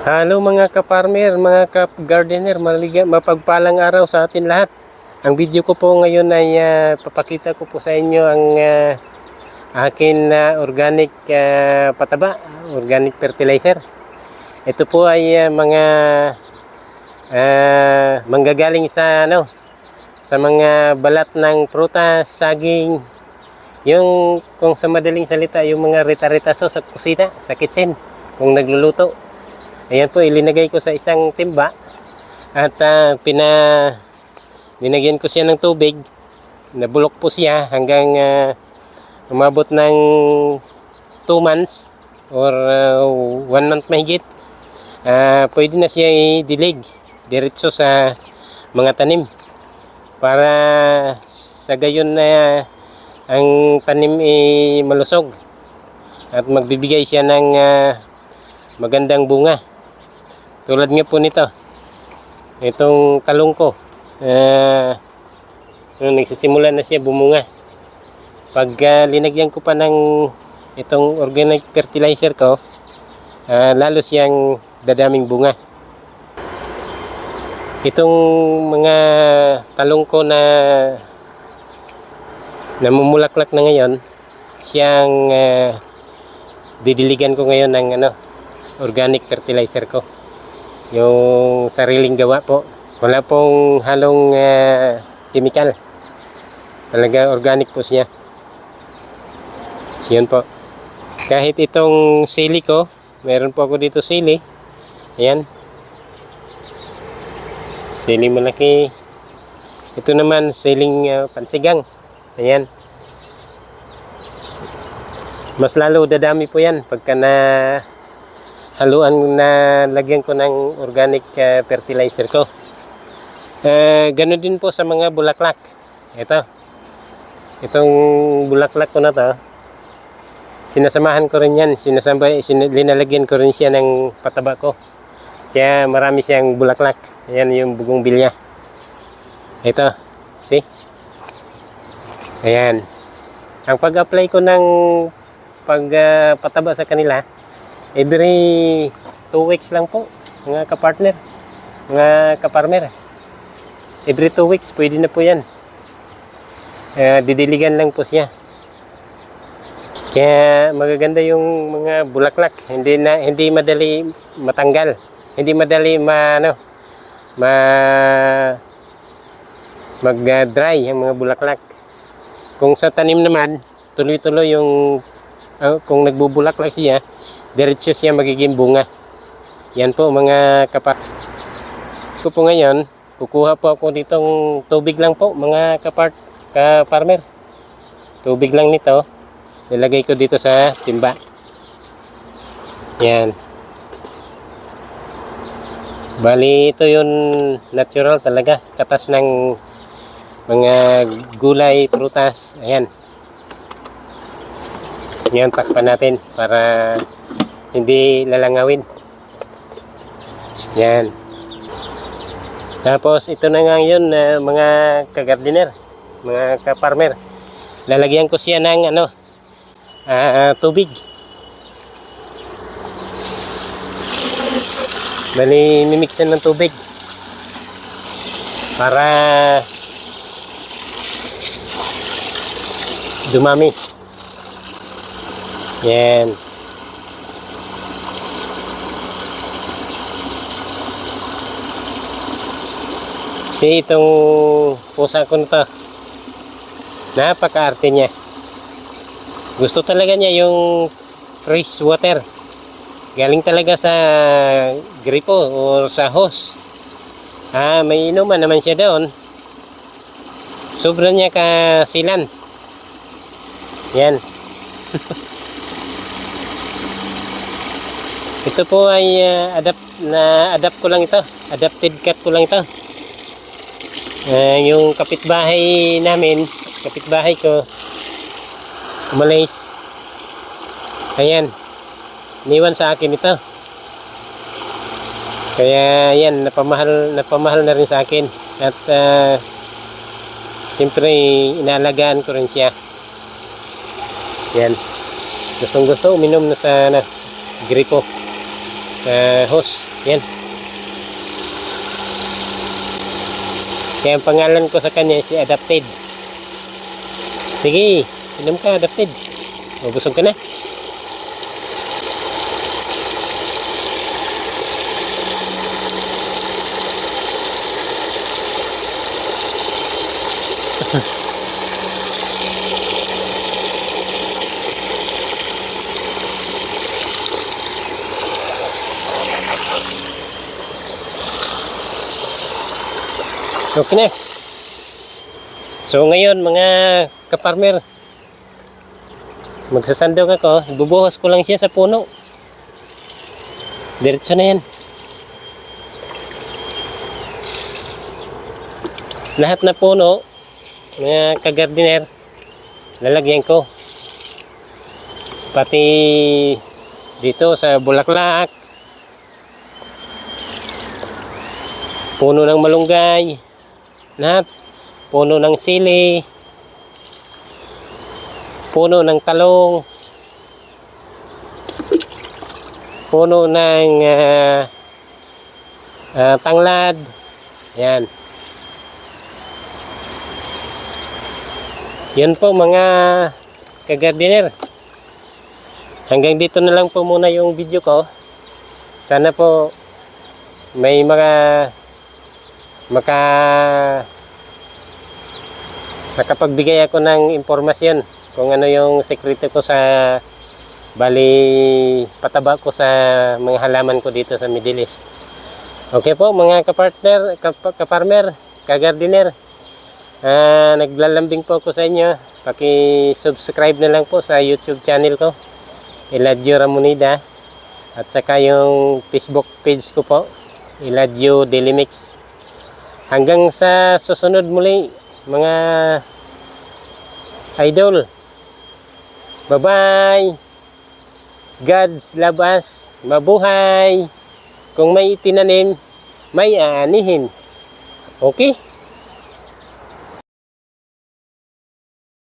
Hello mga ka-farmer, mga ka-gardener, mapagpalang araw sa atin lahat. Ang video ko po ngayon ay papakita ko po sa inyo ang akin na organic pataba, organic fertilizer. Ito po ay mga manggagaling sa sa mga balat ng prutas, saging, yung kung sa madaling salita, yung mga rita-ritaso sa kusina, sa kitchen, kung nagluluto. Ayan po, ilinagay ko sa isang timba at linagyan ko siya ng tubig. Nabulok po siya hanggang umabot ng 2 months or 1 month mahigit. Pwede na siya i-dilig diretso sa mga tanim para sa gayon na ang tanim ay malusog at magbibigay siya ng magandang bunga. Tulad nga po nito, itong talong ko, nagsisimula na siya bumunga. Pag linagyan ko pa ng itong organic fertilizer ko, lalo siyang dadaming bunga. Itong mga talong ko na namumulaklak na ngayon, siyang didiligan ko ngayon ng organic fertilizer ko. Yung sariling gawa po. Wala pong halong chemical. Talaga organic po siya. Yun po. Kahit itong sili ko, meron po ako dito sili. Ayan. Sili malaki. Ito naman siling pansigang. Ayan. Mas lalo dadami po yan pagka na haluan na lagyan ko ng organic fertilizer ko. Ganun din po sa mga bulaklak. Itong bulaklak ko na to, sinasamahan ko rin yan. Linalagyan ko rin siya ng pataba ko. Kaya marami siyang bulaklak. Ayan yung bougainvillea. Ito, see? Ayan. Ang pag-apply ko ng pataba sa kanila, every 2 weeks lang po, mga kapartner, mga kaparmer. Every 2 weeks, pwede na po yan. Didiligan lang po siya. Kaya magaganda yung mga bulaklak. Hindi madali matanggal. Hindi madali mag-dry ang mga bulaklak. Kung sa tanim naman, tuloy-tuloy yung kung nagbubulaklak siya, diretso siya magiging bunga. Yan po mga ko po ngayon, kukuha po ako ditong tubig lang po mga ka-farmer. Tubig lang nito. Nilagay ko dito sa timba. Yan. Bali ito yung natural talaga. Katas ng mga gulay, prutas. Ayan. Yan, takpan natin para hindi lalangawin. Yan. Tapos ito na nga yun, mga ka-gardener, mga ka-farmer. Lalagyan ko siya ng tubig. Bali, mimixan ng tubig para dumami. Yan. Kasi itong pusa ko nito, napaka-arte niya. Gusto talaga niya yung fresh water. Galing talaga sa gripo o sa hose. May inuman naman siya doon. Sobrang niya kasilan. Yan. Ito po ay adapt ko lang ito. Adapted cut ko lang ito. Yung kapitbahay namin, kapitbahay ko, umalis. Ayan. Niwan sa akin ito. Kaya yan, napamahal na rin sa akin. At siyempre, inaalagaan ko rin siya. Yan. Gustong gusto, uminom na sa gripo. hose. Yan. Kaya ang pangalan ko sa kanya si Adapted. Sige, inom ka, Adapted. O, busog ka na. Okay na. So ngayon mga kaparmer, magsasandong ako, ibubuhos ko lang siya sa puno. Diretso na yan. Lahat na puno, mga kagardiner, lalagyan ko. Pati dito sa bulaklak, puno ng malunggay, lahat, puno ng sili, puno ng talong, puno ng tanglad. Yan. Yan po mga kagardiner. Hanggang dito na lang po muna yung video ko. Sana po may nakapagbigay ako ng impormasyon kung ano yung sekreto ko sa pataba ko sa mga halaman ko dito sa Middle East. Okay po mga kapartner, kaparmer, kagardiner, naglalambing po ako sa inyo. Paki-subscribe na lang po sa YouTube channel ko, Eladio Ramonida, at saka yung Facebook page ko po, Eladio Daily Mix. Hanggang sa susunod muli mga idol. Bye-bye. God's love us. Mabuhay. Kung may itinanim, may aanihin. Okay?